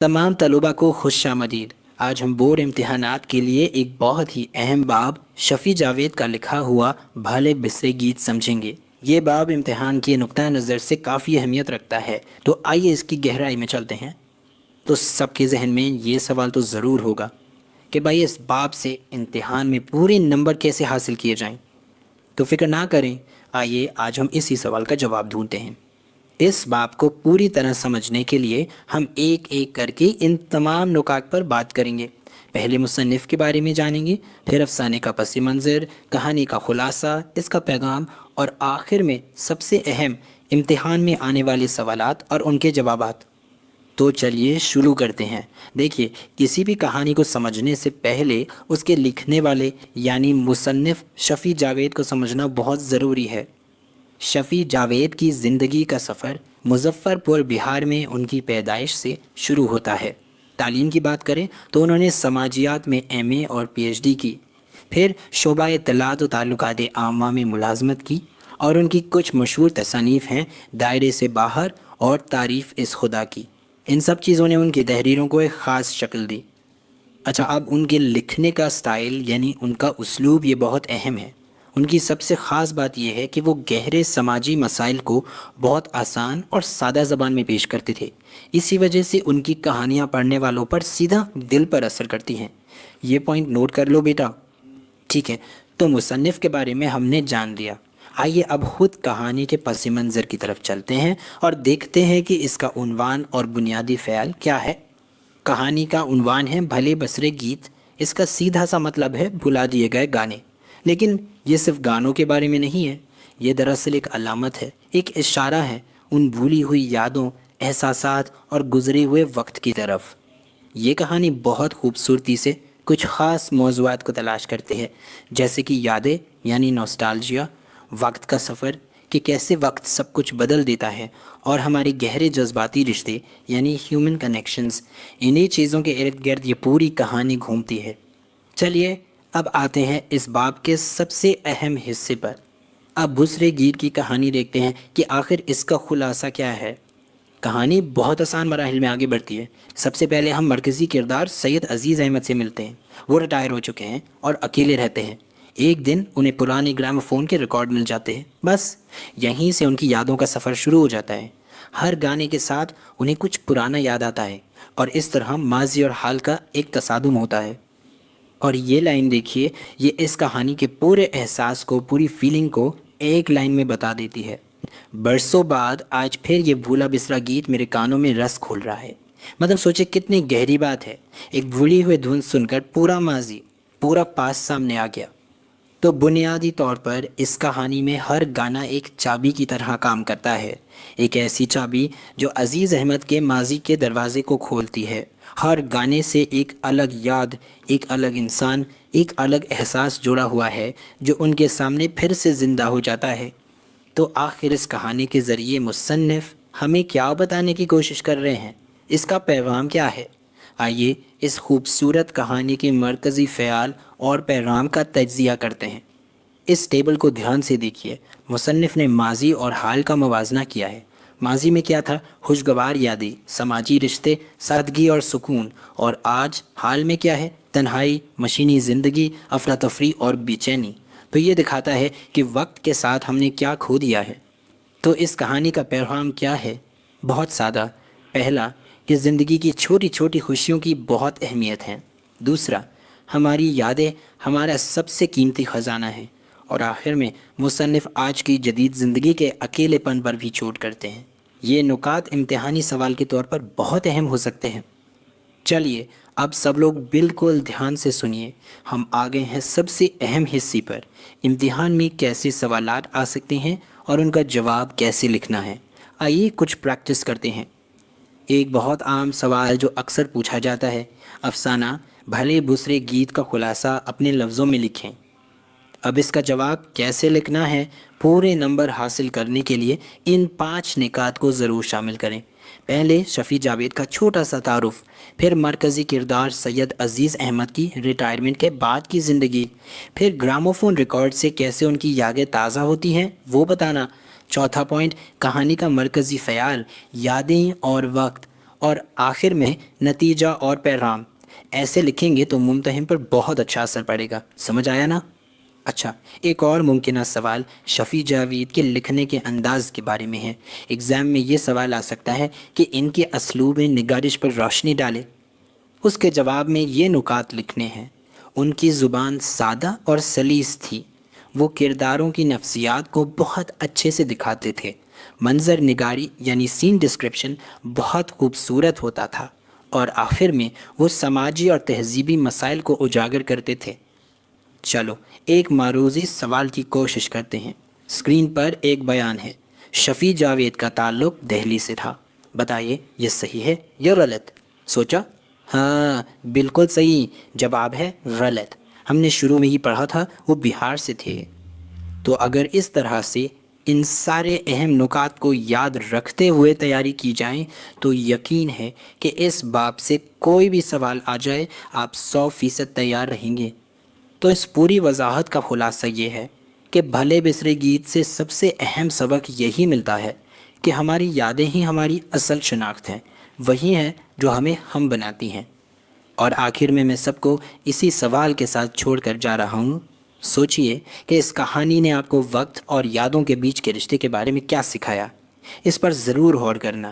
तमाम तलबा को खुश आमदीद। आज हम बोर्ड इम्तिहानात के लिए एक बहुत ही अहम बाब शफ़ी जावेद का लिखा हुआ भले बिसरे गीत समझेंगे। ये बाब इम्तिहान के नुक्ता नज़र से काफ़ी अहमियत रखता है, तो आइए इसकी गहराई में चलते हैं। तो सबके जहन में ये सवाल तो ज़रूर होगा कि भाई इस बाब से इम्तिहान में पूरे नंबर कैसे हासिल किए जाएं। तो फिक्र ना करें, आइए आज हम इसी सवाल का जवाब ढूंढते हैं। इस बाब को पूरी तरह समझने के लिए हम एक एक करके इन तमाम नुकात पर बात करेंगे। पहले मुसन्निफ़ के बारे में जानेंगे, फिर अफसाने का पस मंज़र, कहानी का खुलासा, इसका पैगाम और आखिर में सबसे अहम इम्तिहान में आने वाले सवालात और उनके जवाबात। तो चलिए शुरू करते हैं। देखिए, किसी भी कहानी को समझने से पहले उसके लिखने वाले यानी मुसन्निफ़ शफ़ी जावेद को समझना बहुत ज़रूरी है। शफ़ी जावेद की ज़िंदगी का सफ़र मुज़फ़्फ़रपुर बिहार में उनकी पैदाइश से शुरू होता है। तालीम की बात करें तो उन्होंने समाजियात में एमए और पीएचडी की, फिर शोबा इत्तलात व ताल्लुकात आमा में मुलाजमत की और उनकी कुछ मशहूर तसानीफ़ हैं दायरे से बाहर और तारीफ़ इस खुदा की। इन सब चीज़ों ने उनकी तहरीरों को एक ख़ास शक्ल दी। अच्छा, अब उनके लिखने का स्टाइल यानी उनका उसलूब ये बहुत अहम है। उनकी सबसे ख़ास बात यह है कि वो गहरे समाजी मसाइल को बहुत आसान और सादा ज़बान में पेश करते थे। इसी वजह से उनकी कहानियाँ पढ़ने वालों पर सीधा दिल पर असर करती हैं। ये पॉइंट नोट कर लो बेटा। ठीक है, तो मुसन्निफ़ के बारे में हमने जान लिया। आइए अब ख़ुद कहानी के पस मंज़र की तरफ चलते हैं और देखते हैं कि इसका उन्वान और बुनियादी ख़्याल क्या है। कहानी का उन्वान है भले बसरे गीत। इसका सीधा सा मतलब है भुला दिए गए गाने। लेकिन ये सिर्फ गानों के बारे में नहीं है, ये दरअसल एक अलामत है, एक इशारा है उन भूली हुई यादों, एहसासात और गुज़रे हुए वक्त की तरफ। ये कहानी बहुत खूबसूरती से कुछ ख़ास मौज़ूआत को तलाश करते हैं, जैसे कि यादें यानी नॉस्टैल्जिया, वक्त का सफ़र कि कैसे वक्त सब कुछ बदल देता है, और हमारे गहरे जज्बाती रिश्ते यानी ह्यूमन कनेक्शंस। इन्हीं चीज़ों के इर्द गिर्द ये पूरी कहानी घूमती है। चलिए अब आते हैं इस बाब के सबसे अहम हिस्से पर। अब बुसरे गीत की कहानी देखते हैं कि आखिर इसका खुलासा क्या है। कहानी बहुत आसान मराहिल में आगे बढ़ती है। सबसे पहले हम मरकज़ी किरदार सैयद अज़ीज़ अहमद से मिलते हैं। वो रिटायर हो चुके हैं और अकेले रहते हैं। एक दिन उन्हें पुराने ग्रामोफोन के रिकॉर्ड मिल जाते हैं। बस यहीं से उनकी यादों का सफ़र शुरू हो जाता है। हर गाने के साथ उन्हें कुछ पुराना याद आता है और इस तरह माजी और हाल का एक तसादुम होता है। और ये लाइन देखिए, ये इस कहानी के पूरे एहसास को, पूरी फीलिंग को एक लाइन में बता देती है। बरसों बाद आज फिर ये भूला बिसरा गीत मेरे कानों में रस खोल रहा है। मतलब सोचे कितनी गहरी बात है। एक भूली हुई धुन सुनकर पूरा माजी, पूरा पास सामने आ गया। तो बुनियादी तौर पर इस कहानी में हर गाना एक चाबी की तरह काम करता है। एक ऐसी चाबी जो अज़ीज़ अहमद के माजी के दरवाज़े को खोलती है। हर गाने से एक अलग याद, एक अलग इंसान, एक अलग एहसास जुड़ा हुआ है जो उनके सामने फिर से ज़िंदा हो जाता है। तो आखिर इस कहानी के ज़रिए मुसन्निफ़ हमें क्या बताने की कोशिश कर रहे हैं, इसका पैगाम क्या है? आइए इस खूबसूरत कहानी के मरकज़ी ख़्याल और पैगाम का तज्ज़िया करते हैं। इस टेबल को ध्यान से देखिए। मुसन्निफ़ ने माजी और हाल का मवाजना किया है। माजी में क्या था? खुशगवार यादें, समाजी रिश्ते, सादगी और सुकून। और आज हाल में क्या है? तन्हाई, मशीनी ज़िंदगी, अफरा तफरी और बेचैनी। तो ये दिखाता है कि वक्त के साथ हमने क्या खो दिया है। तो इस कहानी का पैगाम क्या है? बहुत सादा। पहला, कि ज़िंदगी की छोटी छोटी खुशियों की बहुत अहमियत है। दूसरा, हमारी यादें हमारा सबसे कीमती ख़जाना है। और आखिर में मुसन्निफ़ आज की जदीद ज़िंदगी के अकेलेपन पर भी चोट करते हैं। ये नुकात इम्तिहानी सवाल के तौर पर बहुत अहम हो सकते हैं। चलिए अब सब लोग बिल्कुल ध्यान से सुनिए। हम आ गए हैं सबसे अहम हिस्से पर। इम्तिहान में कैसे सवालात आ सकते हैं और उनका जवाब कैसे लिखना है। आइए कुछ प्रैक्टिस करते हैं। एक बहुत आम सवाल जो अक्सर पूछा जाता है, अफसाना भले बुसरे गीत का खुलासा अपने लफ्ज़ों में लिखें। अब इसका जवाब कैसे लिखना है, पूरे नंबर हासिल करने के लिए इन 5 निकात को ज़रूर शामिल करें। पहले शफ़ी जावेद का छोटा सा तारुफ़, फिर मरकज़ी किरदार सैयद अज़ीज़ अहमद की रिटायरमेंट के बाद की ज़िंदगी, फिर ग्रामोफोन रिकॉर्ड से कैसे उनकी यादें ताज़ा होती हैं वो बताना। चौथा पॉइंट, कहानी का मरकज़ी ख़याल, यादें और वक्त। اور آخر میں نتیجہ اور پیغام ایسے لکھیں گے تو ممتحن پر بہت اچھا اثر پڑے گا۔ سمجھ آیا نا؟ اچھا، ایک اور ممکنہ سوال شفیع جاوید کے لکھنے کے انداز کے بارے میں ہے۔ ایگزام میں یہ سوال آ سکتا ہے کہ ان کے اسلوب نگارش پر روشنی ڈالے۔ اس کے جواب میں یہ نکات لکھنے ہیں: ان کی زبان سادہ اور سلیس تھی، وہ کرداروں کی نفسیات کو بہت اچھے سے دکھاتے تھے، منظر نگاری یعنی سین ڈسکرپشن بہت خوبصورت ہوتا تھا، اور آخر میں وہ سماجی اور تہذیبی مسائل کو اجاگر کرتے تھے۔ چلو ایک معروضی سوال کی کوشش کرتے ہیں۔ اسکرین پر ایک بیان ہے: شفیع جاوید کا تعلق دہلی سے تھا۔ بتائیے یہ صحیح ہے یا غلط؟ سوچا؟ ہاں بالکل صحیح، جواب ہے غلط۔ ہم نے شروع میں ہی پڑھا تھا وہ بہار سے تھے۔ تو اگر اس طرح سے ان سارے اہم نکات کو یاد رکھتے ہوئے تیاری کی جائیں تو یقین ہے کہ اس باب سے کوئی بھی سوال آ جائے آپ 100% تیار رہیں گے۔ تو اس پوری وضاحت کا خلاصہ یہ ہے کہ بھلے بسرے گیت سے سب سے اہم سبق یہی ملتا ہے کہ ہماری یادیں ہی ہماری اصل شناخت ہیں، وہی ہیں جو ہمیں ہم بناتی ہیں۔ اور آخر میں سب کو اسی سوال کے ساتھ چھوڑ کر جا رہا ہوں۔ سوچئے کہ اس کہانی نے آپ کو وقت اور یادوں کے بیچ کے رشتے کے بارے میں کیا سکھایا۔ اس پر ضرور غور کرنا۔